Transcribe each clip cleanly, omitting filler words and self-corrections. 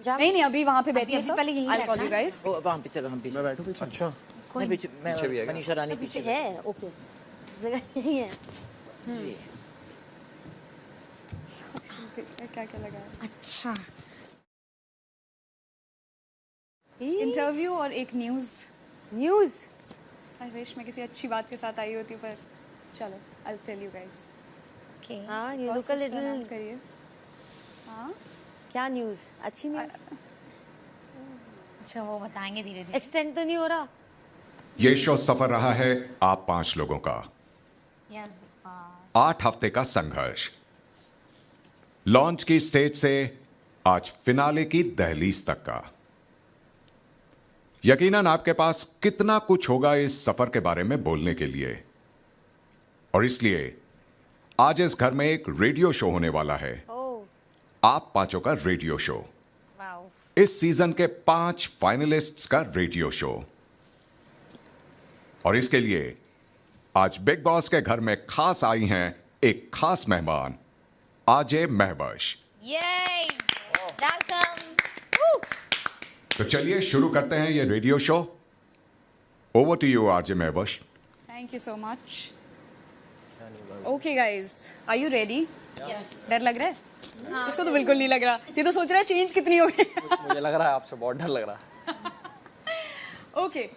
नहीं नहीं, अभी वहाँ पे बैठिए सब। पहले यहीं I'll call you guys. वहाँ पे चलो, हम पीछे। मैं बैठूं पीछे? अच्छा, कोई मैं पीछे, पीछे भी है क्या? मनीषा रानी पीछे पीछे है, ओके, जगह यही है। जी। क्या क्या लगा है? अच्छा, इंटरव्यू और एक न्यूज़। आई विश मैं किसी अच्छी बात के साथ आई होती, पर चलो I'll tell you guys. Okay, हाँ, न्यूज़ का अनाउंस लिटिल, करिए। हाँ, क्या न्यूज़? अच्छी न्यूज़? अच्छा वो बताएंगे धीरे धीरे। एक्सटेंड तो नहीं हो रहा? ये शो सफर रहा है आप 5 लोगों का। Yes big boss. 8 हफ्ते का संघर्ष, लॉन्च की स्टेज से आज फिनाले की दहलीज तक का। यकीनन आपके पास कितना कुछ होगा इस सफर के बारे में बोलने के लिए, और इसलिए आज इस घर में एक रेडियो शो होने वाला है। आप 5 का रेडियो शो, वाओ। इस सीजन के 5 फाइनलिस्ट्स का रेडियो शो। और इसके लिए आज बिग बॉस के घर में खास आई हैं एक खास मेहमान, आरजे महबश। ये वेलकम। तो चलिए शुरू करते हैं ये radio show. Over to you RJ Mahvash. Thank you so much. Okay guys, are you ready? Yes. डर लग रहा है? इसको तो बिल्कुल नहीं लग रहा। ये तो सोच रहा है चेंज कितनी हो गई। मुझे लग रहा है आपसे बहुत डर लग रहा है। ओके,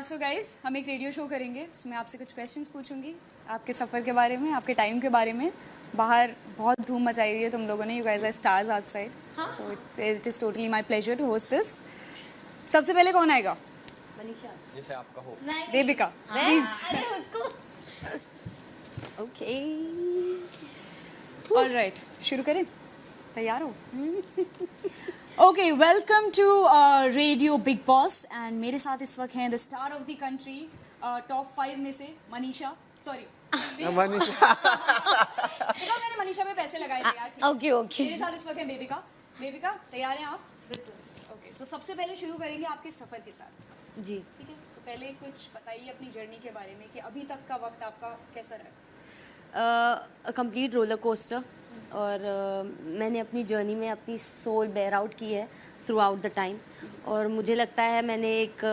सो गाइज, हम एक रेडियो शो करेंगे, उसमें आपसे कुछ क्वेश्चंस पूछूंगी आपके सफ़र के बारे में, आपके टाइम के बारे में। बाहर बहुत धूम मचाई हुई है तुम लोगों ने, you guys are stars outside, so it is totally my pleasure to host this. सबसे पहले कौन आएगा? मनीषा। जैसे आपका हो। बेबिका, प्लीज। अरे उसको। ओके, ऑलराइट, शुरू करें? तैयार हो? Okay, welcome to radio Bigg Boss, and मेरे साथ इस वक्त हैं the star of the country, top 5 में से मनीषा, सॉरी मनीषा। देखो मैंने मनीषा पे पैसे लगाए थे यार, ठीक है? Okay okay. मेरे साथ इस वक्त है बेबिका। बेबिका, तैयार हैं आप? बिल्कुल। ओके, तो सबसे पहले शुरू करेंगे आपके सफ़र के साथ, जी। ठीक है? तो पहले कुछ बताइए अपनी जर्नी के बारे में कि अभी तक का वक्त आपका कैसा रहा? कंप्लीट रोलर कोस्टर, और मैंने अपनी जर्नी में अपनी सोल बेयर आउट की है थ्रू आउट द टाइम, और मुझे लगता है मैंने एक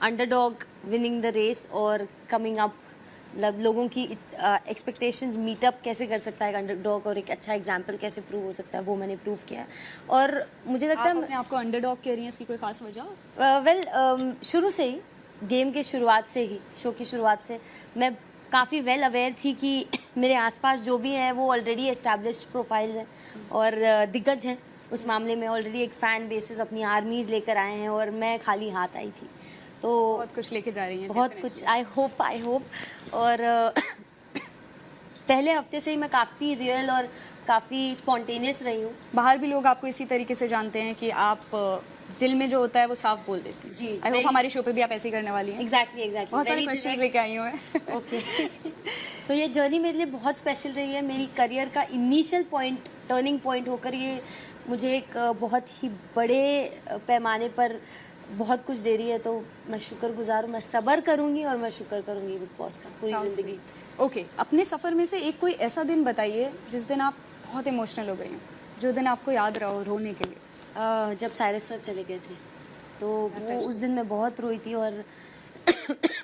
अंडरडॉग विनिंग द रेस और कमिंग अप, मतलब लोगों की एक्सपेक्टेशंस मीट अप कैसे कर सकता है अंडरडॉग, और एक अच्छा एग्जांपल कैसे प्रूव हो सकता है, वो मैंने प्रूव किया है। और मुझे लगता आप है अपने आपको अंडरडॉग कह रही हैं, इसकी कोई खास वजह? शुरू से ही, गेम के शुरुआत से ही, शो की शुरुआत से मैं काफ़ी वेल अवेयर थी कि मेरे आसपास जो भी हैं वो ऑलरेडी एस्टैब्लिश्ड प्रोफाइल्स हैं और दिग्गज हैं उस मामले में, ऑलरेडी एक फ़ैन बेसिस अपनी आर्मीज़ लेकर आए हैं, और मैं खाली हाथ आई थी। तो बहुत कुछ लेके जा रही हैं, बहुत कुछ, आई होप। और पहले हफ्ते से ही मैं काफ़ी रियल और काफ़ी स्पॉन्टेनियस रही हूँ। बाहर भी लोग आपको इसी तरीके से जानते हैं कि आप दिल में जो होता है वो साफ बोल देती हैं। जी, आई होप हमारे शो पे भी आप ऐसे ही करने वाली हैं। एग्जैक्टली बहुत सारे क्वेश्चंस लेके आई हूँ मैं। ओके। सो ये जर्नी मेरे लिए बहुत स्पेशल रही है, मेरी करियर का इनिशियल पॉइंट, टर्निंग पॉइंट होकर ये मुझे एक बहुत ही बड़े पैमाने पर बहुत कुछ दे रही है। तो मैं शुक्रगुजार हूँ, मैं सब्र करूँगी और मैं शुक्र करूँगी बिग बॉस का पूरी ज़िंदगी। ओके, अपने सफ़र में से एक कोई ऐसा दिन बताइए जिस दिन आप बहुत इमोशनल हो गई हैं, जो दिन आपको याद रहा हो रोने के लिए। जब साइरस सर चले गए थे तो वो उस दिन मैं बहुत रोई थी, और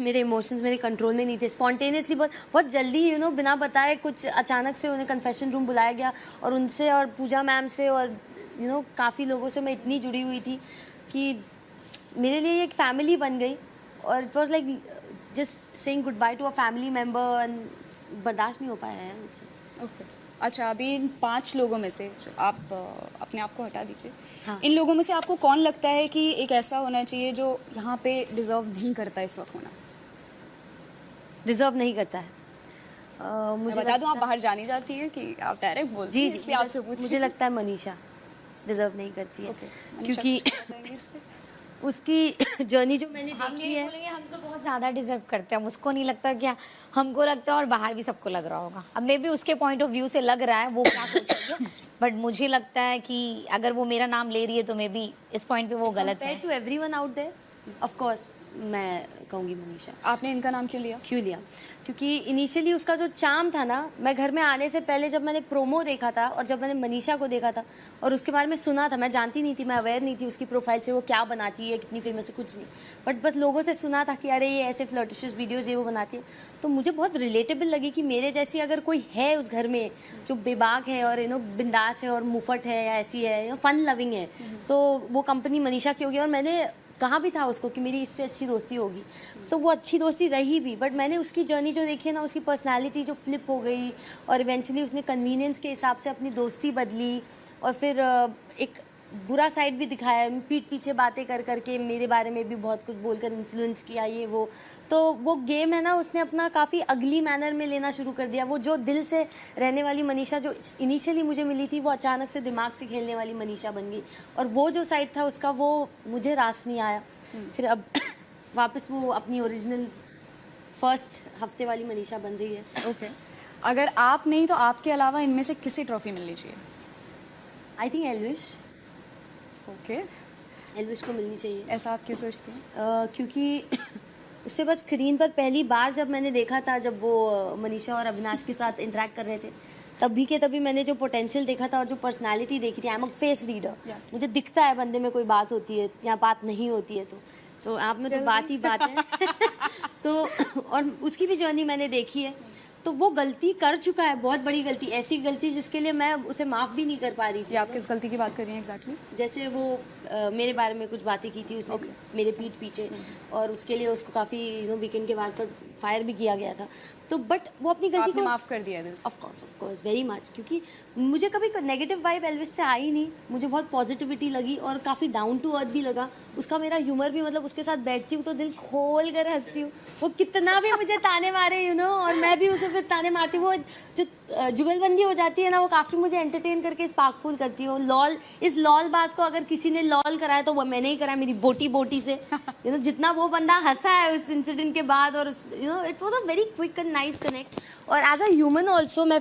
मेरे इमोशंस मेरे कंट्रोल में नहीं थे। स्पॉन्टेनियसली बहुत जल्दी बिना बताए कुछ अचानक से उन्हें कन्फेशन रूम बुलाया गया, और उनसे और पूजा मैम से और काफ़ी लोगों से मैं इतनी जुड़ी हुई थी कि मेरे लिए एक फैमिली बन गई, और it was like just saying goodbye to a family member, and बर्दाश्त नहीं हो पाया है मुझसे। ओके, अच्छा, अभी इन 5 लोगों में से जो आप अपने आप को हटा दीजिए, हाँ। इन लोगों में से आपको कौन लगता है कि एक ऐसा होना चाहिए जो यहाँ पे डिजर्व नहीं करता इस वक्त होना? डिजर्व नहीं करता है। मुझे बता दूं, आप बाहर जानी जाती है कि आप डायरेक्ट बोलती हैं, इसलिए आपसे पूछ। मुझे लगता है मनीषा डिजर्व नहीं करती है। क्योंकि क्योंकि उसकी जर्नी जो मैंने हम देखी ये है, बोलेंगे हम तो बहुत ज़्यादा डिजर्व करते हैं, उसको नहीं लगता क्या? हमको लगता है और बाहर भी सबको लग रहा होगा। अब मे भी उसके पॉइंट ऑफ व्यू से लग रहा है, वो क्या सोच रही है, बट मुझे लगता है कि अगर वो मेरा नाम ले रही है तो मे बी इस पॉइंट पे वो गलत है। To everyone out there, of course मैं कहूँगी मनीषा। आपने इनका नाम क्यों लिया? क्यों लिया? क्योंकि इनिशियली उसका जो चार्म था ना, मैं घर में आने से पहले जब मैंने प्रोमो देखा था और जब मैंने मनीषा को देखा था और उसके बारे में सुना था, मैं जानती नहीं थी, मैं अवेयर नहीं थी उसकी प्रोफाइल से, वो क्या बनाती है, कितनी फेमस है, कुछ नहीं, बट बस लोगों से सुना था कि अरे ये ऐसे फ्लर्टिशियस वीडियोज़ ये वो बनाती है, तो मुझे बहुत रिलेटेबल लगी कि मेरे जैसी अगर कोई है उस घर में जो बेबाक है और बिंदास है और मुफट है या ऐसी है, फन लविंग है, तो वो कंपनी मनीषा की होगी। और मैंने कहा भी था उसको कि मेरी इससे अच्छी दोस्ती होगी, तो वो अच्छी दोस्ती रही भी, बट मैंने उसकी जर्नी जो देखी है ना, उसकी पर्सनालिटी जो फ्लिप हो गई और इवेंचुअली उसने कन्वीनियंस के हिसाब से अपनी दोस्ती बदली और फिर एक बुरा साइड भी दिखाया, पीठ पीछे बातें कर करके मेरे बारे में भी बहुत कुछ बोलकर इन्फ्लुएंस किया ये वो, तो वो गेम है ना उसने अपना काफ़ी अगली मैनर में लेना शुरू कर दिया। वो जो दिल से रहने वाली मनीषा जो इनिशियली मुझे मिली थी, वो अचानक से दिमाग से खेलने वाली मनीषा बन गई, और वो जो साइड था उसका वो मुझे रास नहीं आया। फिर अब वापस वो अपनी ओरिजिनल फर्स्ट हफ्ते वाली मनीषा बन रही है। ओके, अगर आप नहीं तो आपके अलावा इनमें से किसी ट्रॉफी मिलनी चाहिए? I think Elvish, okay, Elvish को मिलनी चाहिए। ऐसा आप क्यों सोचते हैं? क्योंकि उससे बस स्क्रीन पर पहली बार जब मैंने देखा था, जब वो मनीषा और अविनाश के साथ इंटरेक्ट कर रहे थे, तभी मैंने जो पोटेंशियल देखा था और जो पर्सनालिटी देखी थी, I am a face reader, मुझे दिखता है बंदे में कोई बात होती है या बात नहीं होती है, तो आप में तो बात ही बात है। तो और उसकी भी जर्नी मैंने देखी है, तो वो गलती कर चुका है, बहुत बड़ी गलती, ऐसी गलती जिसके लिए मैं उसे माफ़ भी नहीं कर पा रही थी। आप किस गलती की बात कर रही हैं एग्जैक्टली? जैसे वो मेरे बारे में कुछ बातें की थी उसने मेरे पीठ पीछे, और उसके लिए उसको काफ़ी वीकेंड के बाद पर फायर भी किया गया था, तो बट वो अपनी गलती आपने को माफ कर दिया दिल से? ऑफ कोर्स वेरी मच, क्योंकि मुझे कभी नेगेटिव वाइब एल्विस से आई नहीं, मुझे बहुत पॉजिटिविटी लगी और काफ़ी डाउन टू अर्थ भी लगा उसका। मेरा ह्यूमर भी, मतलब उसके साथ बैठती हूँ तो दिल खोल कर हंसती हूँ, वो कितना भी मुझे ताने मारे और मैं भी उसे फिर ताने मारती हूँ। वो जो जुगलबंदी हो जाती है ना, वो काफ़ी मुझे एंटरटेन करके स्पार्कफुल करती है। लॉल, इस लॉल बाज को अगर किसी ने लॉल कराया तो वो मैंने ही कराया, मेरी बोटी से। जितना वो बंदा हंसा है उस इंसिडेंट के बाद, और it was a very quick and nice connect. और एज अ ह्यूमन ऑल्सो मैं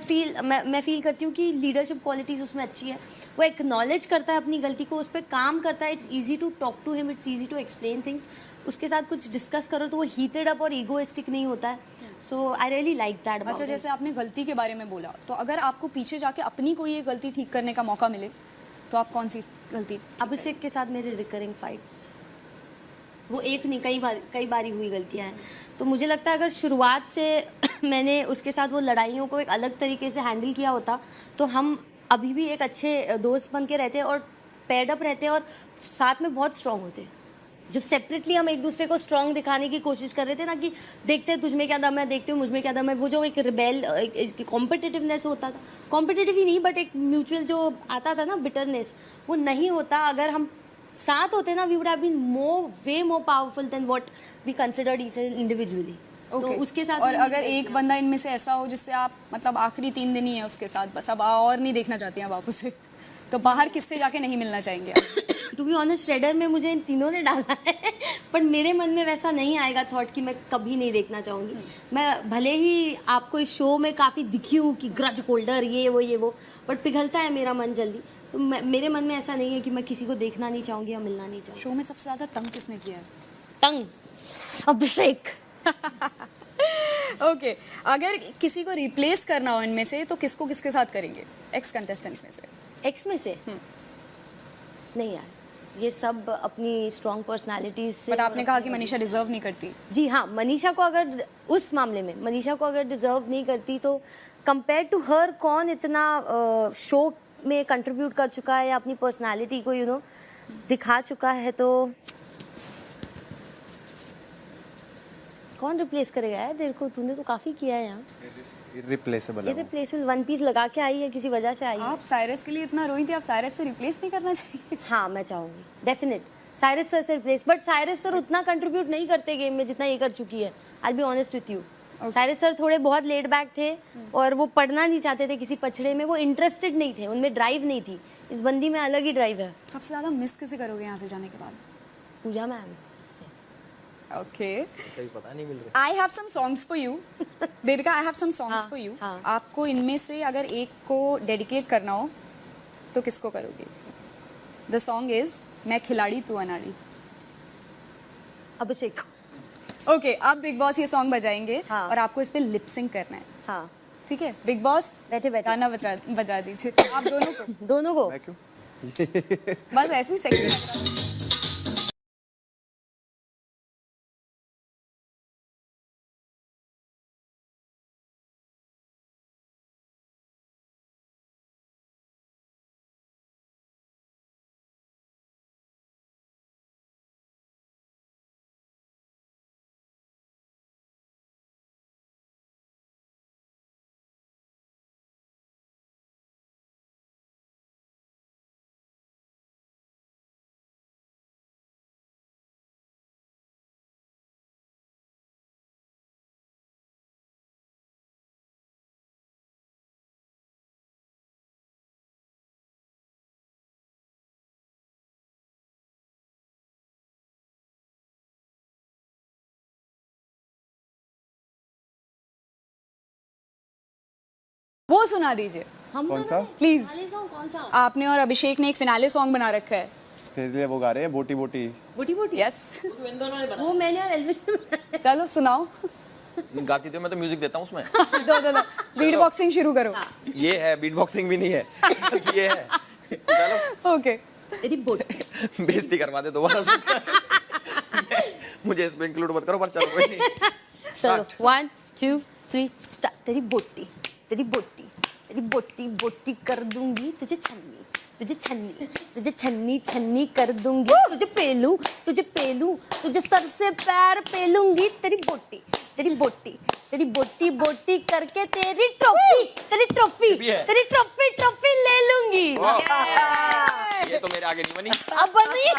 फील करती हूँ कि लीडरशिप क्वालिटीज़ उसमें अच्छी है, वो एक्नॉलेज करता है अपनी गलती को, उस पर काम करता है। It's easy to talk to him, it's easy to explain things, उसके साथ कुछ डिस्कस करो तो वो हीटेड अप और ईगोइस्टिक नहीं होता है। सो आई रियली लाइक दैट। अच्छा, जैसे आपने गलती के बारे में बोला, तो अगर आपको पीछे जाके अपनी कोई एक गलती ठीक करने का मौका मिले तो आप कौन सी गलती? अभिषेक के साथ मेरे रिकरिंग फाइट्स, वो एक नहीं कई बारी हुई गलतियाँ हैं, तो मुझे लगता है अगर शुरुआत से मैंने उसके साथ वो लड़ाइयों को एक अलग तरीके से हैंडल किया होता तो हम अभी भी एक अच्छे दोस्त बन के रहते और पेयर्ड अप रहते और साथ में बहुत स्ट्रांग होते। जो सेपरेटली हम एक दूसरे को स्ट्रांग दिखाने की कोशिश कर रहे थे ना, कि देखते हैं तुझ में क्या दम है, देखते हो मुझ में क्या दम है, वो जो एक रिबेल, एक कॉम्पिटिटिवनेस होता था, कॉम्पिटिटिव ही नहीं बट एक म्यूचुअल जो आता था ना, बिटरनेस, वो नहीं होता। अगर हम साथ होते ना, we would have been way more powerful than what we considered each individually. तो उसके साथ, और अगर एक बंदा इनमें से ऐसा हो जिससे आप मतलब आखिरी 3 दिन ही है उसके साथ, बस अब और नहीं देखना चाहती हैं आप उसे, तो बाहर किससे जाके नहीं मिलना चाहेंगे आप? टू बी ऑनेस्ट, रेडर में मुझे इन तीनों ने डाला है, पर मेरे मन में वैसा नहीं आएगा थॉट कि मैं कभी नहीं देखना चाहूँगी। मैं भले ही आपको इस शो में काफ़ी दिखी हूँ कि ग्रज होल्डर ये वो, बट पिघलता है मेरा मन जल्दी, तो मेरे मन में ऐसा नहीं है कि मैं किसी को देखना नहीं चाहूँगी या मिलना नहीं चाहूँगी। शो में सबसे ज़्यादा तंग किसने किया है? तंग अभिषेक। ओके, अगर किसी को रिप्लेस करना हो इनमें से तो किसको किसके साथ करेंगे एक्स कंटेस्टेंट्स में से? एक्स में से नहीं यार, ये सब अपनी स्ट्रॉन्ग पर्सनालिटीज से। बट आपने कहा कि मनीषा डिजर्व नहीं करती। जी हाँ, मनीषा को अगर उस मामले में मनीषा को अगर डिजर्व नहीं करती तो कंपेयर टू हर कौन इतना शो में कंट्रीब्यूट कर चुका है या अपनी पर्सनालिटी को दिखा चुका है, तो कौन रिप्लेस करेगा यार? तेरे को, तूने तो काफी किया है यहाँ। इररिप्लेसेबल है वो। इररिप्लेसेबल, वन पीस लगा के आई है, किसी वजह से आई है। आप साइरस के लिए इतना रोई थी, आप साइरस से रिप्लेस नहीं करना चाहिए? हाँ, मैं चाहूँगी डेफिनेट साइरस सर से रिप्लेस, बट साइरस सर उतना कंट्रीब्यूट नहीं करते गेम में जितना ये कर चुकी है। I be honest with you, Cyrus sir थोड़े बहुत लेड बैक थे और वो पढ़ना नहीं चाहते थे किसी पछड़े में, वो इंटरेस्टेड नहीं थे, उनमें ड्राइव नहीं थी। इस बंदी में अलग ही ड्राइव है। सबसे ज़्यादा मिस किसे करोगे यहाँ से जाने के बाद? पूजा मैम। ओके, सही पता नहीं मिल रहा। I have some songs for you Bebika, I have some songs हाँ, फॉर यू। हाँ। आपको इनमें से अगर एक को डेडिकेट करना हो तो किसको करोगे? द सॉन्ग इज मैं खिलाड़ी तू अनाड़ी। अभिषेक। ओके, आप बिग बॉस ये सॉन्ग बजाएंगे हाँ। और आपको इस पे लिप सिंक करना है, हाँ ठीक है? बिग बॉस बैठे बैठे गाना बजा दीजिए आप दोनों को, दोनों को। मैं क्यों? बस ऐसे ही सेक्सी लग रहा है। वो सुना दीजिए हम कौन सा? प्लीज। सॉन्ग कौन सा? आपने और अभिषेक ने एक फिनाले सॉन्ग बना रखा है। तेरे लिए वो गा रहे हैं बोटी बोटी। बोटी बोटी। यस, वो मैंने और एल्विस ने बनाया। चलो सुनाओ। गाती तो मैं तो म्यूजिक देता हूँ उसमें। दो बीट बॉक्सिंग शुरू करो। ये है, बीट बॉक्सिंग भी नहीं है। बस ये है। चलो ओके, तेरी बोटी। बेइज्जती करवा दे दोबारा से। मुझे इसमें इंक्लूड मत करो, पर चलो कोई नहीं। चलो 1 2 3 स्टार्ट। तेरी बोटी, तेरी बोटी, तेरी बोटी बोटी कर दूंगी तुझे छन्नी, तुझे छन्नी, तुझे छन्नी छन्नी कर दूंगी, तुझे पेलू, तुझे पेलू, तुझे सर से पैर पेलूंगी। तेरी बोटी, तेरी बोटी, तेरी बोटी बोटी करके तेरी ट्रॉफी, तेरी ट्रॉफी, भी है। तेरी ट्रॉफी ट्रॉफी ले लूंगी। ये तो मेरे आगे नहीं बनी। अब बनी।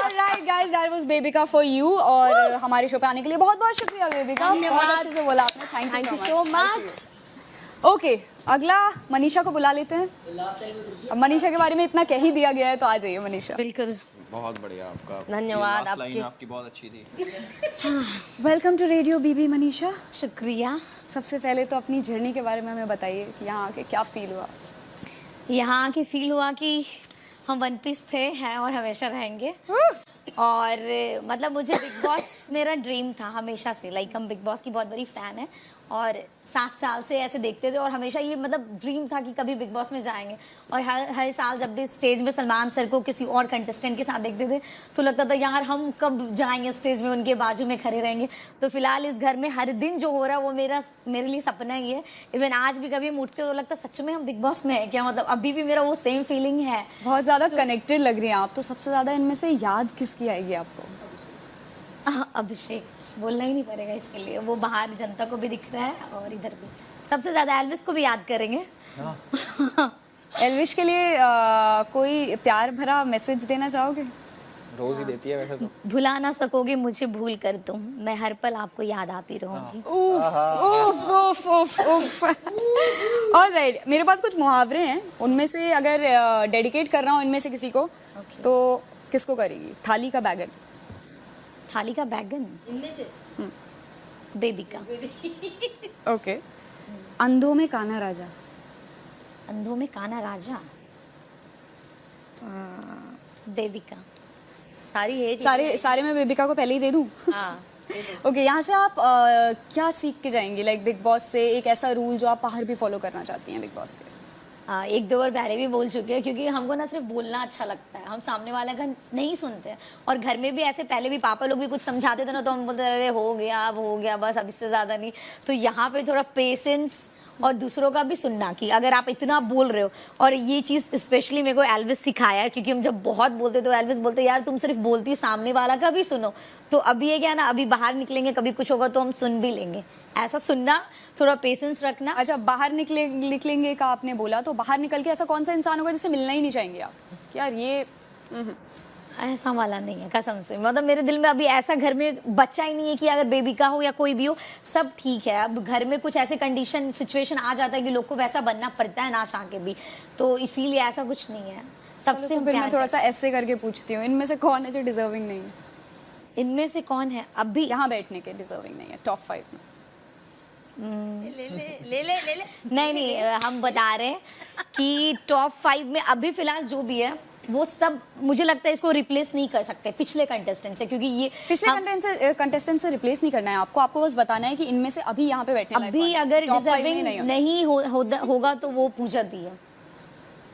Alright guys, that was bebinca for you. और हमारे शो पे आने के लिए बहुत बहुत शुक्रिया बेबिका। धन्यवाद। बहुत अच्छे से बोला आपने, thank thank you you so much. Okay, अगला मनीषा को बुला लेते हैं। अब मनीषा के बारे में इतना कह ही दिया गया है तो आ जाइए मनीषा। बिल्कुल, बहुत बढ़िया आपका। धन्यवाद ये last line आपके। आपकी बहुत अच्छी थी। वेलकम टू रेडियो बीबी मनीषा। शुक्रिया। सबसे पहले तो अपनी जर्नी के बारे में हमें बताइए कि यहाँ आके क्या फील हुआ। यहाँ आके फील हुआ कि हम वन पीस थे, हैं और हमेशा रहेंगे। और मतलब मुझे बिग बॉस मेरा ड्रीम था हमेशा से। लाइक हम बिग बॉस की बहुत बड़ी फ़ैन है और 7 साल से ऐसे देखते थे और हमेशा ये मतलब ड्रीम था कि कभी बिग बॉस में जाएंगे। और हर साल जब भी स्टेज में सलमान सर को किसी और कंटेस्टेंट के साथ देखते थे तो लगता था यार हम कब जाएंगे स्टेज में, उनके बाजू में खड़े रहेंगे। तो फिलहाल इस घर में हर दिन जो हो रहा है वो मेरे लिए सपना ही है। इवन आज भी कभी हम उठते तो लगता सच में हम बिग बॉस में है क्या, मतलब अभी भी मेरा वो सेम फीलिंग है। बहुत ज़्यादा कनेक्टेड लग रही हैं आप। तो सबसे ज़्यादा इनमें से याद किसकी आएगी आपको? अभिषेक, बोलना ही नहीं पड़ेगा इसके लिए, वो बाहर जनता को भी दिख रहा है और इधर भी। सबसे ज्यादा एल्विस को भी याद करेंगे। एल्विश के लिए कोई प्यार भरा मैसेज देना चाहोगे? रोज ही देती है वैसे तो। भुला ना सकोगे मुझे भूल कर तुम, मैं हर पल आपको याद आती रहूंगी। उफ उफ उफ उफ। ऑलराइट, मेरे पास कुछ मुहावरे हैं, उनमें से अगर डेडिकेट कर रहा हूँ इनमें से किसी को तो किसको करेगी? थाली का बैगन। थाली का बैगन, इनमें से बेबी का। ओके। अंधों में काना राजा। अंधों में काना राजा, बेबी का। सारी हेट सारे मैं बेबिका को पहले ही दे दूं? हाँ। ओके, यहाँ से आप क्या सीख के जाएंगी लाइक बिग बॉस से? एक ऐसा रूल जो आप बाहर भी फॉलो करना चाहती हैं बिग बॉस के? 1-2 बार पहले भी बोल चुके हैं क्योंकि हमको ना सिर्फ बोलना अच्छा लगता है, हम सामने वाले का नहीं सुनते हैं। और घर में भी ऐसे पहले भी पापा लोग भी कुछ समझाते थे ना तो हम बोलते अरे हो गया, अब हो गया, बस अब इससे ज़्यादा नहीं। तो यहाँ पे थोड़ा पेशेंस और दूसरों का भी सुनना कि अगर आप इतना बोल रहे हो। और ये चीज़ स्पेशली मेरे को एल्विस सिखाया है क्योंकि हम जब बहुत बोलते तो एल्विस बोलते यार तुम सिर्फ बोलती हो, सामने वाला का भी सुनो। तो अभी ये क्या ना, अभी बाहर निकलेंगे कभी कुछ होगा तो हम सुन भी लेंगे। ऐसा सुनना, थोड़ा पेशेंस रखना। अच्छा, बाहर निकलेंगे का आपने बोला, तो बाहर निकल के ऐसा कौन सा इंसान होगा जिससे मिलना ही नहीं चाहेंगे आप? यार ये ऐसा वाला नहीं है कसम से। मतलब मेरे दिल में अभी ऐसा घर में बच्चा ही नहीं है कि अगर बेबी का हो या कोई भी हो, सब ठीक है। अब घर में कुछ ऐसे कंडीशन सिचुएशन आ जाता है कि लोग को वैसा बनना पड़ता है ना चाह के भी, तो इसीलिए ऐसा कुछ नहीं है। सबसे तो फिर मैं थोड़ा सा ऐसे करके पूछती हूँ, इनमें से कौन है जो डिजर्विंग नहीं है? इनमें से कौन है अभी यहाँ बैठने के डिजर्विंग नहीं है टॉप 5 में? नहीं, हम बता रहे हैं कि टॉप 5 में अभी फिलहाल जो भी है वो सब मुझे लगता है इसको रिप्लेस नहीं कर सकते पिछले कंटेस्टेंट से, क्योंकि ये पिछले कंटेस्टेंट से रिप्लेस नहीं करना है आपको बस बताना है कि इनमें से अभी यहाँ पे बैठने लायक अभी कौन है। अगर Top 5 में डिजर्विंग नहीं नहीं होगा तो वो पूजा दी है,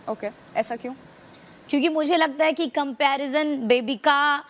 ओके, ऐसा क्यों? क्योंकि मुझे लगता है कि कंपैरिजन बेबिका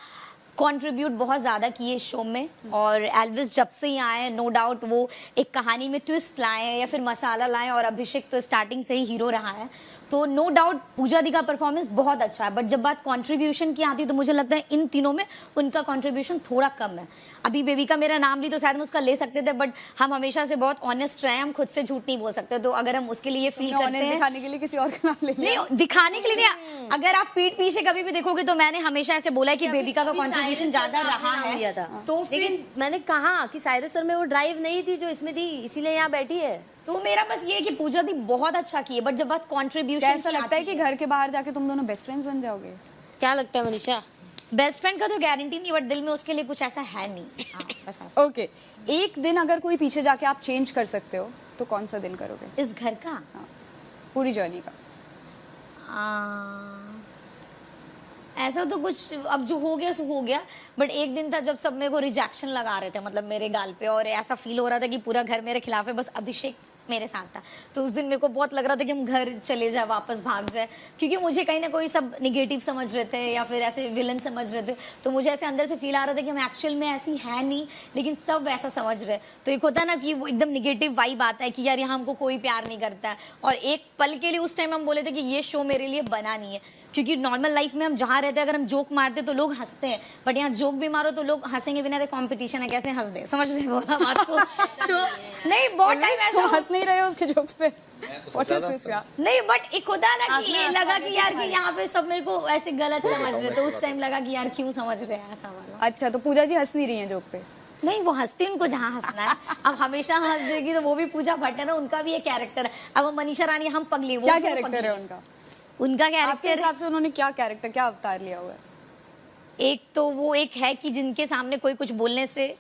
कंट्रीब्यूट बहुत ज़्यादा किए इस शो में, और एल्विस जब से ही आए नो डाउट वो एक कहानी में ट्विस्ट लाए या फिर मसाला लाए, और अभिषेक तो स्टार्टिंग से ही हीरो रहा है, तो नो डाउट पूजा दी का परफॉर्मेंस बहुत अच्छा है। बट जब बात कंट्रीब्यूशन की आती है तो मुझे लगता है इन तीनों में उनका कंट्रीब्यूशन थोड़ा कम है। अभी बेबिका मेरा नाम ली तो शायद हम उसका ले सकते थे, बट हम हमेशा से बहुत ऑनेस्ट रहे, हम खुद से झूठ नहीं बोल सकते, तो अगर हम उसके लिए फील करते हैं दिखाने के लिए किसी और का नाम ले लिया। नहीं, दिखाने के लिए नहीं, अगर आप पीठ पीछे कभी भी देखोगे तो मैंने हमेशा ऐसे बोला है कि बेबिका का कंट्रीब्यूशन ज्यादा रहा है, तो लेकिन मैंने कहा कि साइरस सर में वो ड्राइव नहीं थी जो इसमें थी, इसीलिए यहाँ बैठी है। तो मेरा बस ये है कि पूजा दी बहुत अच्छा की है, बट जब बात कंट्रीब्यूशन ऐसा लगता है कि घर के बाहर जाके तुम दोनों बेस्ट फ्रेंड्स बन जाओगे? क्या लगता है मनीषा? बेस्ट फ्रेंड का तो गारंटी नहीं, बट दिल में उसके लिए कुछ ऐसा है नहीं। हाँ, बस ऐसा। ओके, एक दिन अगर कोई पीछे जाके आप चेंज कर सकते हो तो कौन सा दिन करोगे? इस घर का पूरी जर्नी का। ऐसा तो कुछ अब जो हो गया सो हो गया, बट एक दिन था जब सब मेरे को रिजेक्शन लगा रहे थे, मतलब मेरे गाल पे, और ऐसा फील हो रहा था कि पूरा घर मेरे खिलाफ है, बस अभिषेक मेरे साथ था। तो उस दिन मेरे को बहुत लग रहा था कि हम घर चले जाए, वापस भाग जाए, क्योंकि मुझे कहीं ना कोई सब निगेटिव समझ रहे थे या फिर ऐसे विलन समझ रहे थे, तो मुझे ऐसे अंदर से फील आ रहा था कि हम एक्चुअल में ऐसी है नहीं, लेकिन सब वैसा समझ रहे। तो एक होता है ना कि वो एकदम निगेटिव वाइब आता है कि यार यहाँ हमको कोई प्यार नहीं करता है, और एक पल के लिए उस टाइम हम बोले थे कि ये शो मेरे लिए बना नहीं है, क्योंकि नॉर्मल लाइफ में हम जहाँ रहते हैं अगर हम जोक मारते तो लोग हंसते हैं, बट यहाँ जोक भी मारो तो लोग हंसेंगे बिना, कंपटीशन है कैसे हंस दे, समझ रहे हो बात को? तो नहीं, बहुत टाइम ऐसा हंस नहीं रहे हो उसके जोक्स पे? What is this यार? नहीं, बट एक होता है ना कि ये लगा कि यार कि यहाँ पे सब मेरे को ऐसे गलत समझ रहे, तो उस टाइम लगा कि यार क्यों समझ रहे हैं ऐसा वाला। अच्छा, तो पूजा जी हंस नहीं रही हैं जोक पे? नहीं, वो हंसती, उनको जहाँ हंसना है। अब हमेशा हंस देगी तो वो भी पूजा भट्ट है ना, उनका भी एक कैरेक्टर है। अब हम मनीषा रानी हम पगली, क्या कैरेक्टर है उनका? उनका आपके कैरेक्टर हिसाब से उन्होंने क्या कैरेक्टर, क्या अवतार लिया हुआ है? एक तो वो एक है कि जिनके सामने कोई कुछ बोलने से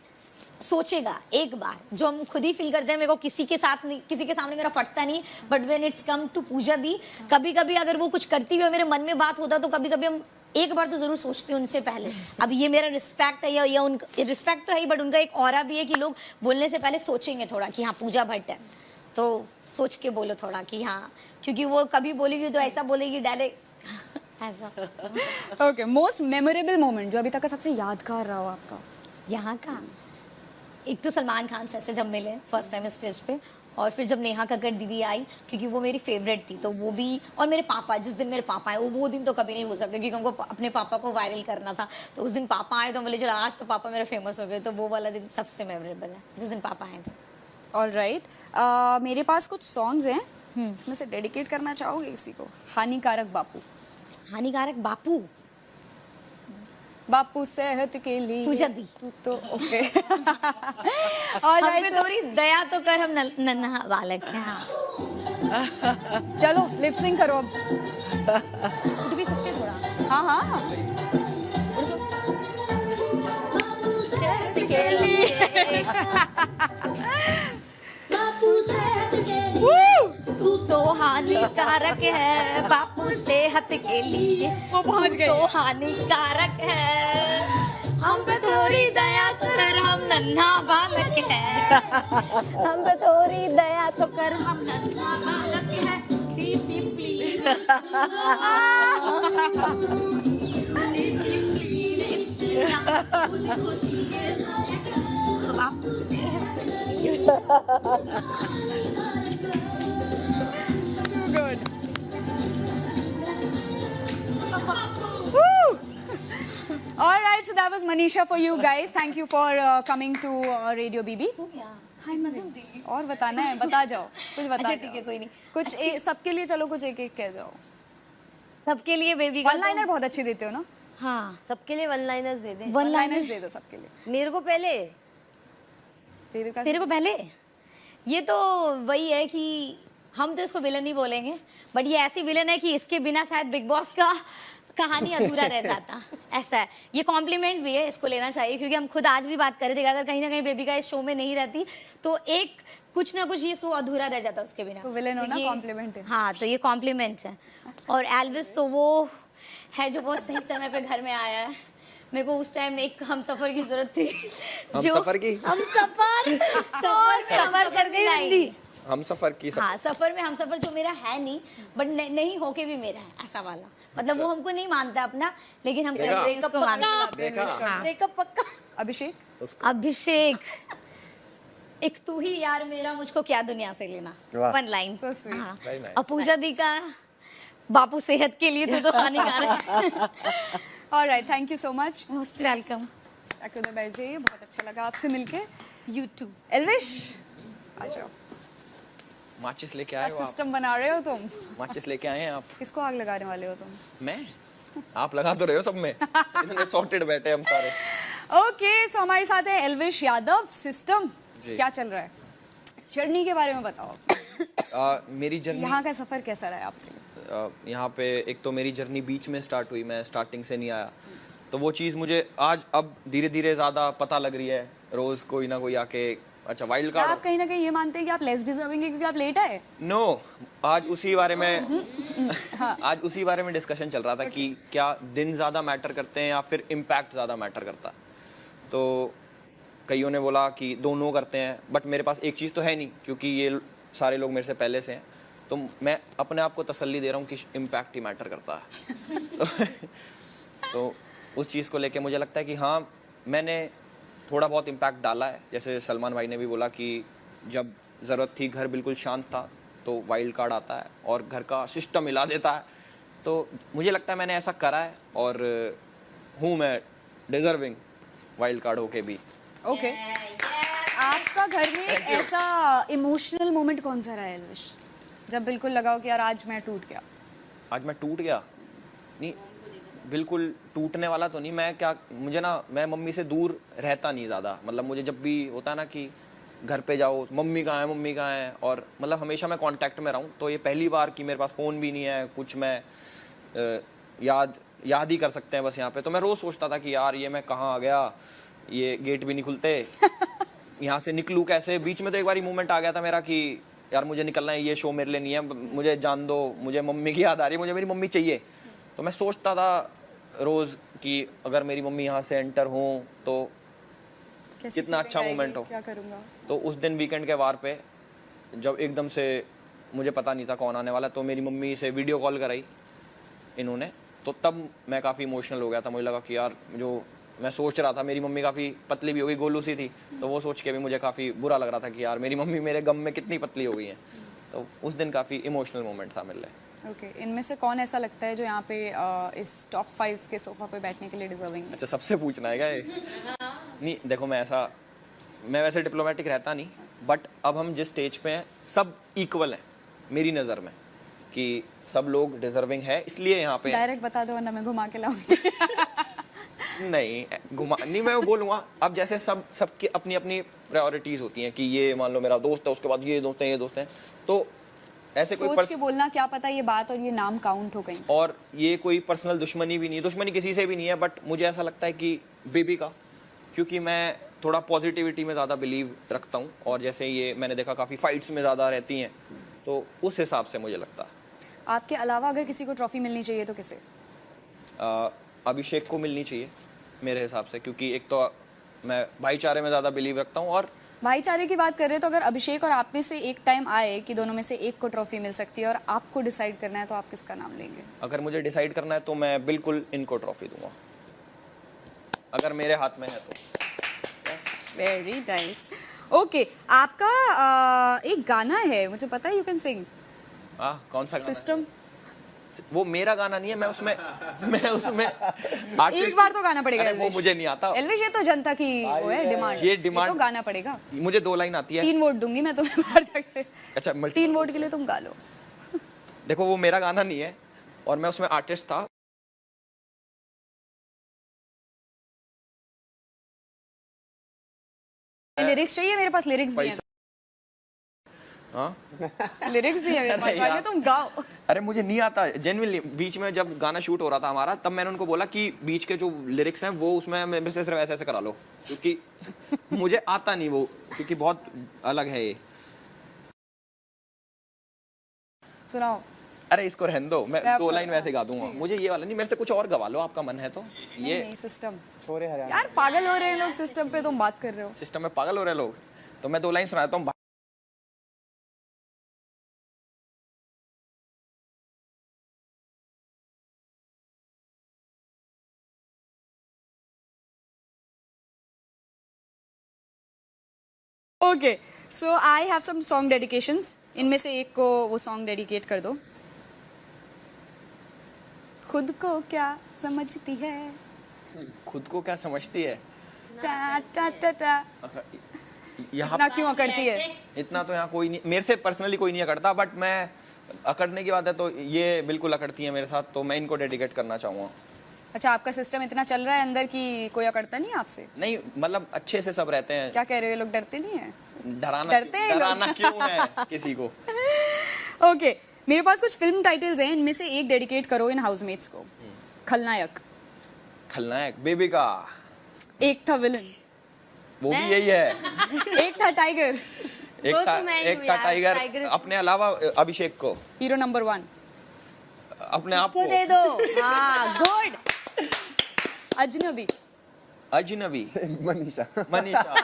सोचेगा एक बार, जो हम खुद ही फील करते हैं, मेरे को किसी के साथ नहीं, किसी के सामने मेरा फटता नहीं, but when it's come to Pooja di, कभी कभी अगर वो कुछ करती हुई मेरे मन में बात होता तो कभी कभी हम एक बार तो जरूर सोचते हैं उनसे पहले। अब ये मेरा रिस्पेक्ट है या उनका रिस्पेक्ट तो है ही, बट उनका एक ऑरा भी है कि लोग बोलने से पहले सोचेंगे थोड़ा कि हाँ पूजा भट्ट है, तो सोच के बोलो थोड़ा कि हाँ, क्योंकि वो कभी बोलेगी तो ऐसा बोलेगी डायरेक्ट ऐसा। ओके, मोस्ट मेमोरेबल मोमेंट जो अभी तक का सबसे यादगार रहा हो आपका? यहाँ का एक तो सलमान खान सर से जब मिले फर्स्ट टाइम स्टेज पे, और फिर जब नेहा कक्कड़ दीदी आई, क्योंकि वो मेरी फेवरेट थी, तो वो भी, और मेरे पापा, जिस दिन मेरे पापा आए वो दिन तो कभी नहीं भूल सकते, क्योंकि हमको अपने पापा को वायरल करना था, तो उस दिन पापा आए तो बोले चलो आज तो पापा मेरे फेमस हो गए, तो वो वाला दिन सबसे मेमोरेबल है जिस दिन पापा आए थे। ऑलराइट, मेरे पास कुछ सॉन्ग्स हैं, इसमें से डेडिकेट करना चाहोगे किसी को? हानिकारक बापू। हानिकारक बापू, बापू सेहत के लिए पूजा दी। तू तो ओके। हम पे थोड़ी दया तो कर, हम नन्हा बालक हैं। चलो लिपसिंग करो अब। उठ भी सकते थोड़ा। हाँ हाँ, के लिए तू तो हानिकारक है बापू सेहत के लिए, वो पहुंच गए। तो हानिकारक है, हम पे थोड़ी दया तो कर, हम नन्हा बालक है, हम पे थोड़ी दया तो कर, हम नन्हा बालक है, डिसिप्लिन बापू सेहत के लिए। Good. Alright, so that was Manisha for you guys. Thank you for coming to Radio BB. और बताना है, बता जाओ कुछ, बता अच्छा जाओ। ठीक है, कोई नहीं। कुछ सबके लिए चलो, कुछ एक एक कह जाओ। सबके लिए बेबी का वन लाइनर बहुत अच्छी देते हो ना? हाँ, सबके लिए वन लाइनर्स दे दें। वन लाइनर दे दो सबके लिए। मेरे को पहले, देविका तेरे को पहले। ये तो वही है कि हम तो इसको विलन नहीं बोलेंगे, बट ये ऐसी विलन है कि इसके बिना शायद बिग बॉस का कहानी अधूरा रह जाता, ऐसा है। ये कॉम्प्लीमेंट भी है, इसको लेना चाहिए, क्योंकि हम खुद आज भी बात कर रहे थे कि अगर कहीं ना कहीं बेबिका इस शो में नहीं रहती तो एक कुछ ना कुछ ये शो अधूरा रह जाता उसके बिना। तो विलेन हो ना, ये- कॉम्प्लीमेंट है। हाँ, तो ये कॉम्प्लीमेंट है। और एल्विस तो वो है जो बहुत सही समय पे घर में आया है। मेरे को उस टाइम एक हम सफर की जरूरत थी। हमसफर की? हम सफर सफर कर गई हिंदी। हम सफर की सब। हाँ, सफर में हम सफर जो मेरा है नहीं, बट नहीं होके भी मेरा है ऐसा वाला। मतलब वो हमको नहीं मानता अपना, लेकिन हम देखा? उसको मानते हैं। देखा? हाँ। ब्रेकअप पक्का। अभिषेक अभिषेक, एक तू ही यार मेरा, मुझको क्या दुनिया से लेना। वाह। One line. So sweet. Very nice. और पूजा दी का बापू सेहत के लिए तो हानिकारक है। Alright, thank you so much. Most welcome. जाके उधर बैठ जाइए, बहुत अच्छा लगा आपसे मिलके। You to. एल्विश आ जाओ। माचिस लेके आए हो आप? सिस्टम बना रहे हो तुम? माचिस लेके आए हैं आप? किसको आग लगाने वाले हो तुम? मैं? आप लगा तो रहे हो सब में। इतने सॉर्टेड बैठे हम सारे। ओके, सो हमारे साथ है एल्विश यादव। सिस्टम जी। क्या चल रहा है? जर्नी के बारे में बताओ। मेरी जर्नी यहाँ का सफर कैसा रहा है आपके? यहाँ पे एक तो मेरी जर्नी बीच में स्टार्ट हुई, मैं स्टार्टिंग से नहीं आया, तो वो चीज़ मुझे आज अब धीरे धीरे ज़्यादा पता लग रही है। रोज़ कोई ना कोई आके, अच्छा वाइल्ड क्या आप कार्ड। कहीं ना कहीं ये मानते हैं कि आप लेस डिजर्विंग है क्योंकि आप लेट आए? नो, आज उसी बारे में आज उसी बारे में डिस्कशन चल रहा था कि क्या दिन ज़्यादा मैटर करते हैं या फिर इम्पैक्ट ज़्यादा मैटर करता है। तो कईयों ने बोला कि दोनों करते हैं, बट मेरे पास एक चीज़ तो है नहीं, क्योंकि ये सारे लोग मेरे से पहले से हैं, तो मैं अपने आप को तसल्ली दे रहा हूँ कि इम्पैक्ट ही मैटर करता है। तो उस चीज़ को लेके मुझे लगता है कि हाँ, मैंने थोड़ा बहुत इम्पैक्ट डाला है। जैसे सलमान भाई ने भी बोला कि जब ज़रूरत थी, घर बिल्कुल शांत था, तो वाइल्ड कार्ड आता है और घर का सिस्टम हिला देता है। तो मुझे लगता है मैंने ऐसा करा है और हूँ मैं डिज़र्विंग वाइल्ड कार्ड होके भी। ओके, आपका घर में ऐसा इमोशनल मोमेंट कौन सा रहा है एल्विश, जब बिल्कुल लगा हो कि यार आज मैं टूट गया? आज मैं टूट गया? नहीं, बिल्कुल टूटने वाला तो नहीं। मुझे ना, मैं मम्मी से दूर रहता नहीं ज़्यादा। मतलब मुझे जब भी होता है ना कि घर पे जाओ, मम्मी कहाँ है, मम्मी कहाँ है, और मतलब हमेशा मैं कांटेक्ट में रहूँ। तो ये पहली बार कि मेरे पास फ़ोन भी नहीं है कुछ, मैं याद ही कर सकते हैं बस यहाँ पे। तो मैं रोज़ सोचता था कि यार ये मैं कहाँ आ गया, ये गेट भी नहीं खुलते, यहाँ से निकलूँ कैसे। बीच में तो एक बार मोमेंट आ गया था मेरा कि यार मुझे निकलना है, ये शो मेरे लिए नहीं है, मुझे जान दो, मुझे मम्मी की याद आ रही है, मुझे मेरी मम्मी चाहिए। तो मैं सोचता था रोज़ कि अगर मेरी मम्मी यहाँ से एंटर हो तो कैसी कितना feeling अच्छा आएगी, मोमेंट हो। क्या करूँगा? तो उस दिन वीकेंड के वार पे जब एकदम से मुझे पता नहीं था कौन आने वाला, तो मेरी मम्मी से वीडियो कॉल कराई इन्होंने, तो तब मैं काफ़ी इमोशनल हो गया था। मुझे लगा कि यार जो मैं सोच रहा था, मेरी मम्मी काफ़ी पतली भी हो गई, गोलू सी थी, तो वो सोच के भी मुझे काफ़ी बुरा लग रहा था कि यार मेरी मम्मी मेरे गम में कितनी पतली हो गई है। तो उस दिन काफ़ी इमोशनल मोमेंट था मेरे लिए। ओके, इनमें से कौन ऐसा लगता है जो यहाँ पे इस टॉप 5 के सोफा पे बैठने के लिए डिजर्विंग है? अच्छा, सबसे पूछना है क्या ये? नहीं देखो, मैं वैसे डिप्लोमेटिक रहता नहीं, बट अब हम जिस स्टेज पे हैं सब इक्वल हैं मेरी नज़र में, कि सब लोग डिजर्विंग है, इसलिए यहाँ पे डायरेक्ट बता दो वरना मैं घुमा के लाऊंगी। नहीं मैं वो बोलूँगा। अब जैसे सबकी अपनी अपनी प्रायोरिटीज़ होती हैं कि ये मान लो मेरा दोस्त है, उसके बाद ये दोस्त हैं, ये दोस्त हैं, तो ऐसे कोई सोच के बोलना, क्या पता ये बात और ये नाम काउंट हो गई। और ये कोई पर्सनल दुश्मनी भी नहीं है, दुश्मनी किसी से भी नहीं है, बट मुझे ऐसा लगता है कि बेबी का, क्योंकि मैं थोड़ा पॉजिटिविटी में ज़्यादा बिलीव रखता हूँ, और जैसे ये मैंने देखा काफ़ी फाइट्स में ज़्यादा रहती हैं, तो उस हिसाब से मुझे लगता है। आपके अलावा अगर किसी को ट्रॉफी मिलनी चाहिए तो किसे? अभिषेक को मिलनी चाहिए मेरे हिसाब से, क्योंकि एक तो मैं भाईचारे में ज़्यादा बिलीव रखता हूँ। और भाईचारे की बात कर रहे हैं तो अगर अभिषेक और आप में से एक टाइम आए कि दोनों में से एक को ट्रॉफी मिल सकती है और आपको डिसाइड करना है, तो आप किसका नाम लेंगे? अगर मुझे डिसाइड करना है तो मैं बिल्कुल इनको ट्रॉफी दूंगा, अगर मेरे हाथ में है तो। Very nice. ओके, आपका एक गाना है, मुझे पता है, यू कैन सिंग। कौन सा गाना है? सिस्टम। वो मेरा गाना नहीं है, मैं उसमें एक बार तो गाना पड़ेगा। अरे वो मुझे नहीं आता। एल्विश, ये तो जनता की वो है डिमांड, ये डिमांड तो गाना पड़ेगा। मुझे 2 लाइन आती है। 3 वोट दूंगी मैं तुम्हें बाहर जाके। अच्छा, 3 वोट के लिए तुम गा लो। देखो वो मेरा गाना नहीं है, और मैं उसमें आर्टिस्ट था। लिरिक्स चाहिए? मेरे पास लिरिक्स भी हैं। लिरिक्स भी है मेरे पास, आगे तुम गाओ। अरे मुझे नहीं आता जेन्युइनली। बीच में जब गाना शूट हो रहा था हमारा, तब मैंने उनको बोला कि बीच के जो लिरिक्स हैं वो उसमें मेरे से सिर्फ ऐसे करा लो, क्योंकि मुझे आता नहीं वो, क्योंकि बहुत अलग है ये। सुनाओ। अरे इसको रहने दो, मैं मैं 2 लाइन आपको- वैसे गा दूंगा। मुझे ये वाला नहीं, मेरे से कुछ और गवा लो, आपका मन है तो। ये नहीं सिस्टम छोरे हरियाणा यार पागल हो रहे हैं लोग सिस्टम पे, तुम बात कर रहे हो। सिस्टम में पागल हो रहे हैं लोग, तो मैं 2 लाइन सुनाता हूँ। Okay so I have some song dedications, इनमें से एक को वो सॉन्ग डेडिकेट कर दो। खुद को क्या समझती है, खुद को क्या समझती है, टा टा टा टा, यहाँ इतना क्यों करती है? इतना तो यहाँ कोई नहीं, मेरे से पर्सनली कोई नहीं अकड़ता, बट मैं अकड़ने की बात है तो ये बिल्कुल अकड़ती है मेरे साथ, तो मैं इनको डेडिकेट करना चाहूँगा। अच्छा आपका सिस्टम इतना चल रहा है अंदर कि कोई अकड़ता नहीं है आपसे? नहीं मतलब अच्छे से सब रहते हैं। क्या कह रहे हो, ये लोग डरते नहीं है? डरते हैं लोग। डराना क्यों है किसी को। ओके मेरे पास कुछ फिल्म टाइटल्स हैं, इनमें से एक डेडिकेट करो इन हाउसमेट्स को। खलनायक, खलनायक बेबी का, एक था विलन, वो भी यही है। एक था टाइगर, एक वो था तो मैं ही एक हूँ था यार, टाइगर, टाइगर अपने अलावा अभिषेक को, हीरो नंबर 1 अपने आप को को। दे दो। हाँ गुड। अजनबी, अजनबी, मनीषा मनीषा,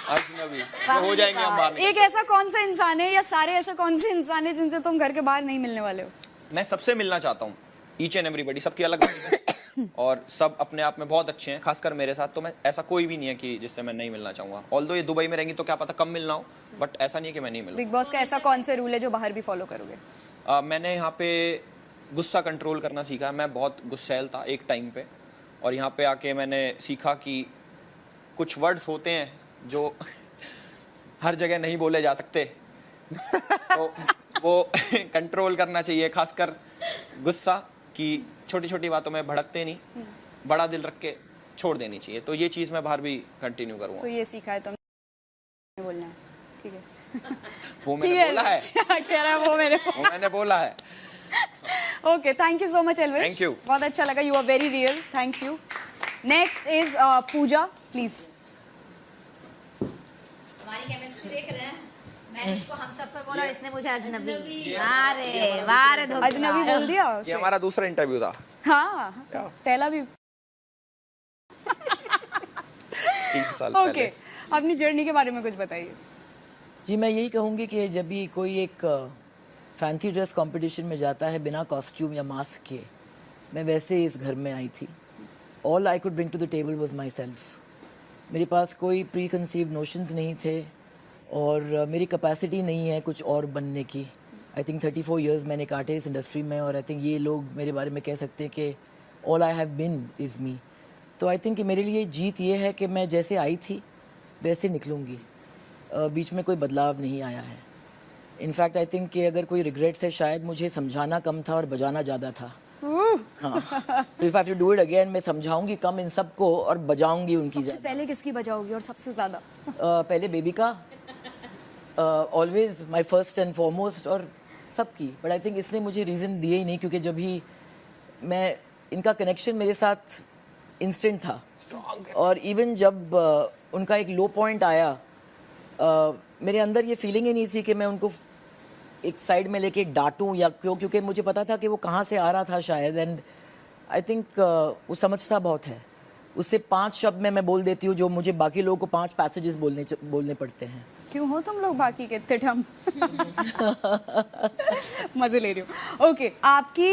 अजनबी, तो हो जाएंगे हम बाहर निकल। एक ऐसा कौन सा इंसान है या सारे ऐसे कौन से इंसान है जिनसे तुम घर के बाहर नहीं मिलने वाले हो? मैं सबसे मिलना चाहता हूँ, ईच एंड एवरीबॉडी, सबकी अलग है और सब अपने आप में बहुत अच्छे हैं, खासकर मेरे साथ तो मैं ऐसा कोई भी नहीं है कि जिससे मैं नहीं मिलना चाहूँगा। ऑल्दो ये दुबई में रहेंगी तो क्या पता कम मिलना हो, बट ऐसा नहीं है कि मैं नहीं मिलूँ। बिग बॉस का ऐसा कौन सा रूल है जो बाहर भी फॉलो करोगे? मैंने यहाँ पे गुस्सा कंट्रोल करना सीखा। मैं बहुत गुस्सैल था एक टाइम पे, और यहाँ पे आके मैंने सीखा कि कुछ वर्ड्स होते हैं जो हर जगह नहीं बोले जा सकते तो वो कंट्रोल करना चाहिए, खासकर गुस्सा, कि छोटी छोटी बातों में भड़कते नहीं, बड़ा दिल रख के छोड़ देनी चाहिए। तो ये चीज़ मैं बाहर भी कंटिन्यू करूँगा। तो ये सीखा है तुमने बोलना है, ठीक है? वो ठीक मैंने बोला है, क्या कह रहा है वो मेरे को? वो मैंने बोला है। Okay thank you so much Elvish, Thank you. बहुत अच्छा लगा, you are very real, thank you. Next is Pooja, please. हमारी केमिस्ट्री देख रहे हैं। मैंने इसको हमसफर बोला और इसने मुझे अजनबी। अरे वाह रे धोखा। अजनबी बोल दिया ये उसे। हमारा दूसरा इंटरव्यू था। हाँ पहला भी। 3 साल ओके पहले। अपनी जर्नी के बारे में कुछ बताइए। जी मैं यही कहूँगी कि जब भी कोई एक फैंसी ड्रेस कंपटीशन में जाता है बिना कॉस्ट्यूम या मास्क के, मैं वैसे ही इस घर में आई थी। All I could bring to the table was myself. मेरे पास कोई प्री कंसीव्ड नोशंस नहीं थे और मेरी कैपेसिटी नहीं है कुछ और बनने की। आई थिंक 34 इयर्स मैंने काटे इस इंडस्ट्री में और आई थिंक ये लोग मेरे बारे में कह सकते हैं कि all I have been is me. तो आई थिंक कि मेरे लिए जीत ये है कि मैं जैसे आई थी वैसे निकलूँगी। बीच में कोई बदलाव नहीं आया है। इनफैक्ट आई थिंक कि अगर कोई रिग्रेट्स है शायद मुझे समझाना कम था और बजाना ज़्यादा था। हाँ तो if I have to do it again मैं समझाऊंगी कम इन सबको और बजाऊंगी उनकी सबसे ज़्यादा। पहले किसकी बजाओगी और सबसे ज्यादा? पहले बेबी का, always my first and foremost, और सबकी। बट आई थिंक इसने मुझे रीज़न दिए ही नहीं क्योंकि जब ही मैं इनका कनेक्शन मेरे साथ इंस्टेंट था और इवन जब उनका एक लो पॉइंट आया मेरे अंदर ये फीलिंग ही नहीं थी कि मैं उनको एक साइड में लेके डांटूं या क्योंकि मुझे पता था कि वो कहाँ से आ रहा था शायद। एंड आई थिंक वो समझता बहुत है। उससे 5 शब्द में मैं बोल देती हूँ जो मुझे बाकी लोगों को 5 पैसेजेस बोलने पड़ते हैं। क्यों हो तुम लोग बाकी के इतने ठम? मजे ले रही हूँ। ओके आपकी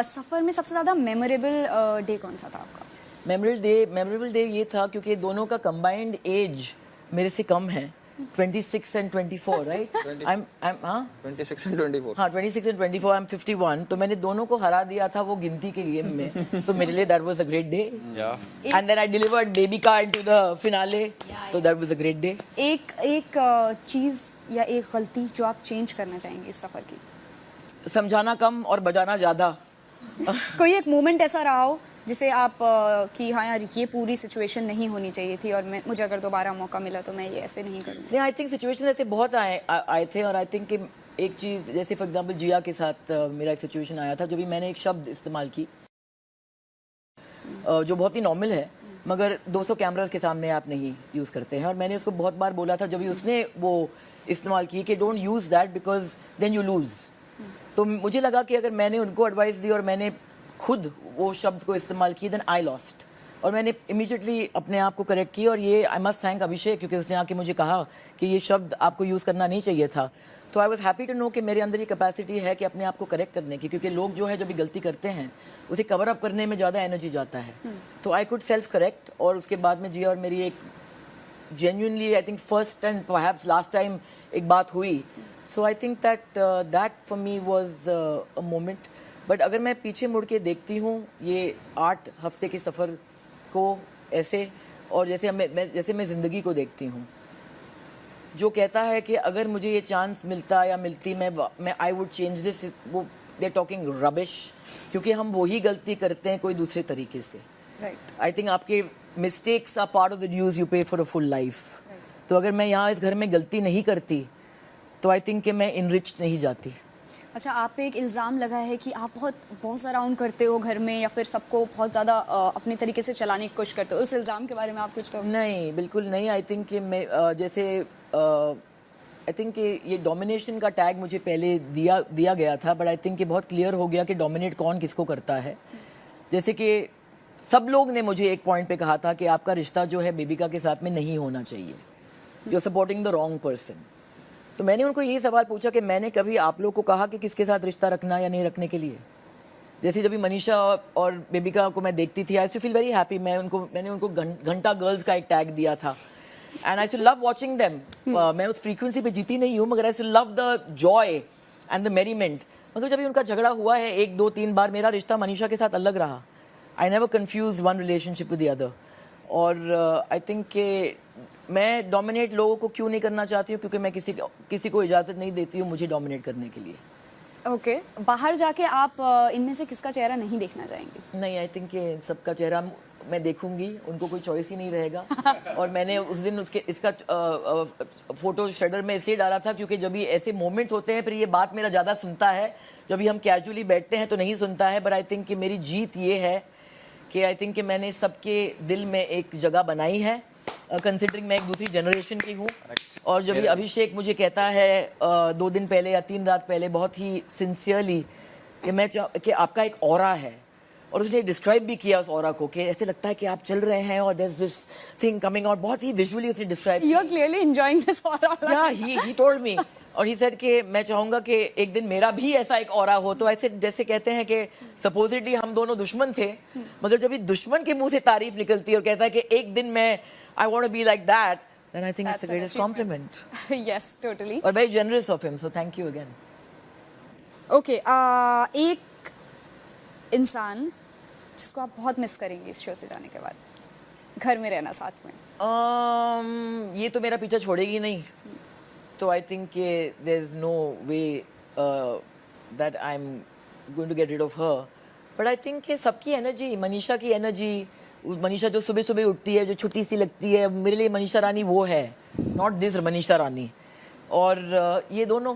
सफर में सबसे ज्यादा मेमोरेबल डे कौन सा था आपका? मेमोरेबल डे ये था क्योंकि दोनों का कंबाइंड एज मेरे से कम है, 26 and 24, राइट? 26 and 24। हाँ 26 and 24, आई एम 51। तो मैंने दोनों को हरा दिया था वो गिनती के गेम में। तो मेरे लिए that was a great day. And then I delivered Babika into the finale, तो that was a great day. एक चीज या एक गलती जो आप चेंज करना चाहेंगे इस सफर की? समझाना कम और बजाना ज़्यादा। कोई एक मोमेंट ऐसा रहा हो जिसे आप कि हाँ यार ये पूरी सिचुएशन नहीं होनी चाहिए थी और मुझे अगर दोबारा मौका मिला तो मैं ये ऐसे नहीं करूँगी? नहीं, आई थिंक सिचुएशन ऐसे बहुत आए थे और आई थिंक कि एक चीज़ जैसे फॉर एग्जांपल जिया के साथ मेरा एक सिचुएशन आया था जब भी मैंने एक शब्द इस्तेमाल की जो बहुत ही नॉर्मल है मगर 200 कैमरास के सामने आप नहीं यूज़ करते हैं। और मैंने उसको बहुत बार बोला था जब भी उसने वो इस्तेमाल की कि don't use that because then you lose. तो मुझे लगा कि अगर मैंने उनको एडवाइस दी और मैंने खुद वो शब्द को इस्तेमाल की, देन आई लॉस्ट। और मैंने इमीडिएटली अपने आप को करेक्ट किया, और ये आई मस्ट थैंक अभिषेक, क्योंकि उसने आके मुझे कहा कि ये शब्द आपको यूज़ करना नहीं चाहिए था। तो I was happy to know कि मेरे अंदर ये कैपेसिटी है कि अपने आप को करेक्ट करने की, क्योंकि लोग जो है जब भी गलती करते हैं उसे कवर अप करने में ज़्यादा एनर्जी जाता है। तो आई कुड सेल्फ करेक्ट, और उसके बाद में जिया और मेरी एक genuinely I think first and perhaps last time एक बात हुई। So I think that for me was a moment। But अगर मैं पीछे मुड़ के देखती हूँ ये 8 हफ्ते के सफ़र को ऐसे, और जैसे मैं ज़िंदगी को देखती हूँ, जो कहता है कि अगर मुझे ये चांस मिलता या मिलती मैं आई वुड चेंज दिस, वो दे टॉकिंग रबिश, क्योंकि हम वही गलती करते हैं कोई दूसरे तरीके से। राइट। आई थिंक आपके mistakes are part of the dues you pay for a full life. तो अगर मैं यहाँ इस घर में गलती नहीं करती तो आई थिंक कि मैं इनरिच नहीं जाती। अच्छा, आप पे एक इल्ज़ाम लगा है कि आप बहुत अराउंड करते हो घर में, या फिर सबको बहुत ज़्यादा अपने तरीके से चलाने की कोशिश करते हो। उस इल्ज़ाम के बारे में आप कुछ कहो? नहीं, बिल्कुल नहीं। आई थिंक कि मैं जैसे आई थिंक कि ये डोमिनेशन का टैग मुझे पहले दिया गया था, बट आई थिंक कि बहुत क्लियर हो गया कि डोमिनेट कौन किसको करता है। जैसे कि सब लोग ने मुझे एक पॉइंट पे कहा था कि आपका रिश्ता जो है बेबिका के साथ में नहीं होना चाहिए, you are supporting the wrong person. तो मैंने उनको यही सवाल पूछा कि मैंने कभी आप लोग को कहा कि किसके साथ रिश्ता रखना या नहीं रखने के लिए। जैसे जब मनीषा और बेबिका को मैं देखती थी, I too feel very happy. मैंने उनको घंटा गर्ल्स का एक टैग दिया था, and I too love watching them. मैं उस फ्रीक्वेंसी पे जीती नहीं हूँ, मगर I too love the joy and the merriment. मगर जब उनका झगड़ा हुआ है 1, 2, 3 बार, मेरा रिश्ता मनीषा के साथ अलग रहा। I never confuse one relationship with the other. और आई थिंक कि मैं डोमिनेट लोगों को क्यों नहीं करना चाहती हूँ, क्योंकि मैं किसी को इजाज़त नहीं देती हूँ मुझे डोमिनेट करने के लिए। ओके, बाहर जाके आप इनमें से किसका चेहरा नहीं देखना चाहेंगे? नहीं, आई थिंक कि सबका चेहरा मैं देखूंगी, उनको कोई चॉइस ही नहीं रहेगा। और मैंने उस दिन इसका फोटो शेडर में इसलिए डाला था क्योंकि जब भी ऐसे मोमेंट्स होते हैं फिर ये बात मेरा ज़्यादा सुनता है, जब भी हम कैजुअली बैठते हैं तो नहीं सुनता है। बट आई थिंक कि मेरी जीत ये है कि आई थिंक कि मैंने सबके दिल में एक जगह बनाई है, कंसिडरिंग मैं एक दूसरी जनरेशन की हूँ। और जब भी अभिषेक मुझे कहता है 2 दिन पहले या 3 रात पहले बहुत ही सिंसियरली कि आपका एक ऑरा है, और उसने डिस्क्राइब भी किया उस ऑरा को कि ऐसे लगता है कि आप चल रहे हैं और there's this thing coming out, बहुत ही विजुअली उसने describe You are clearly enjoying this aura. Yeah, he told me, और he said कि मैं चाहूँगा कि एक दिन मेरा भी ऐसा एक ऑरा हो। तो ऐसे जैसे कहते हैं कि सपोजिटली हम दोनों दुश्मन थे, मगर जब दुश्मन के मुंह से तारीफ निकलती है और कहता है कि एक दिन मैं I want to be like that, then I think it's the greatest compliment. Yes, totally. और very generous of him, so thank you again. Okay, एक इंसान जिसको आप बहुत मिस करेंगे इस शो से जाने के बाद, घर में रहना साथ में। ये तो मेरा पीछा छोड़ेगी नहीं, तो आई थिंक कि there is no way that I am going to get rid of her. But I think कि सबकी एनर्जी, मनीषा की एनर्जी, मनीषा जो सुबह सुबह उठती है, जो छोटी सी लगती है, मेरे लिए मनीषा रानी वो है, नॉट दिस मनीषा रानी। और ये दोनों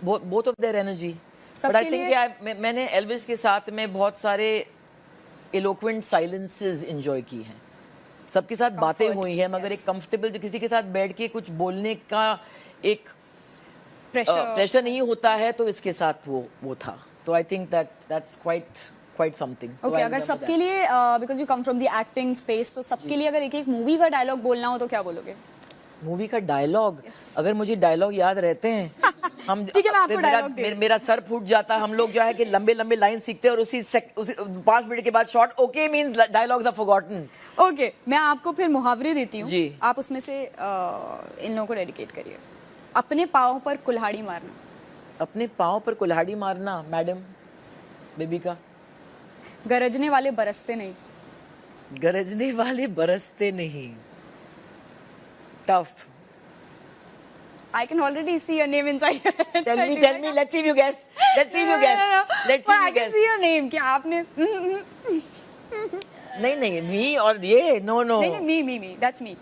both of their energy. But I think मैंने एल्विस के साथ में बहुत सारे एलोक्वेंट साइलेंसेस एंजॉय की हैं, सबके साथ बातें हुई हैं, मगर एक कंफर्टेबल जो किसी के साथ बैठ के कुछ बोलने का एक प्रेशर नहीं होता है, तो इसके साथ वो था। तो I think that's quite something. Okay, अगर सबके लिए because you come from the acting space, तो सबके लिए अगर एक मूवी का डायलॉग बोलना हो तो क्या बोलोगे? मूवी का डायलॉग? अगर मुझे डायलॉग याद रहते हैं हम ठीक है, मैं आपको डायलॉग दे मेरा सर फूट जाता। हम लोग जो है कि लंबे लंबे लाइन सीखते हैं और उसी 5 मिनट के बाद short okay means dialogues are forgotten. Okay, मैं आपको फिर मुहावरे देती हूँ, जी। आप उसमें से इन लोगों को डेडिकेट करिए। अपने पाँव पर कुल्हाड़ी मारना। अपने पाँव पर कुल्हाड़ी मारना, मैडम बेबिका। गरजने वाले बरसते नहीं। गरजने वाले बरसते नहीं, tough. I can already see your name inside your head. Tell me, let's see if you guessed. Let's see if you guessed. Let's see if you I can guessed. see your name, क्या आपने? नहीं, me और ये, no. नहीं, me, that's me.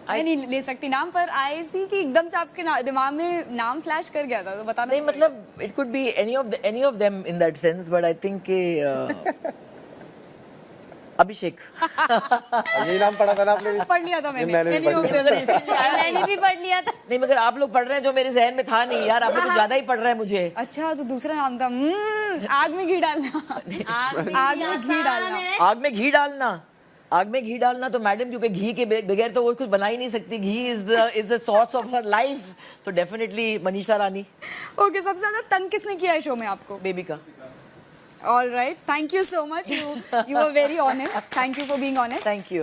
मैं नहीं ले सकती नाम, पर आई सी कि एकदम से आपके दिमाग में नाम फ्लैश कर गया था, तो बताना नहीं, मतलब it could be any of them in that sense, but I think कि अभिषेक। यही नाम पढ़ा था ना आपने भी? पढ़ लिया था मैंने मैंने भी Any पढ़ of लिया। them। मैंने भी पढ़ लिया था। नहीं मगर आप लोग पढ़ रहे हैं जो मेरे जहन में था नहीं यार, आप लोग तो ज्यादा ही पढ़ रहे हैं मुझे। अच्छा तो दूसरा नाम था आग में घी डालना। आग में घी डालना। आग में घी डालना, आग में घी डालना तो मैडम क्योंकि घी के बगैर तो वो कुछ बना ही नहीं सकती। Ghee is the source of her life, तो डेफिनेटली मनीषा रानी। ओके, सबसे ज्यादा तंग किसने किया है शो में आपको? बेबी का। All right, thank you so much. You were very honest. Thank you for being honest. Thank you.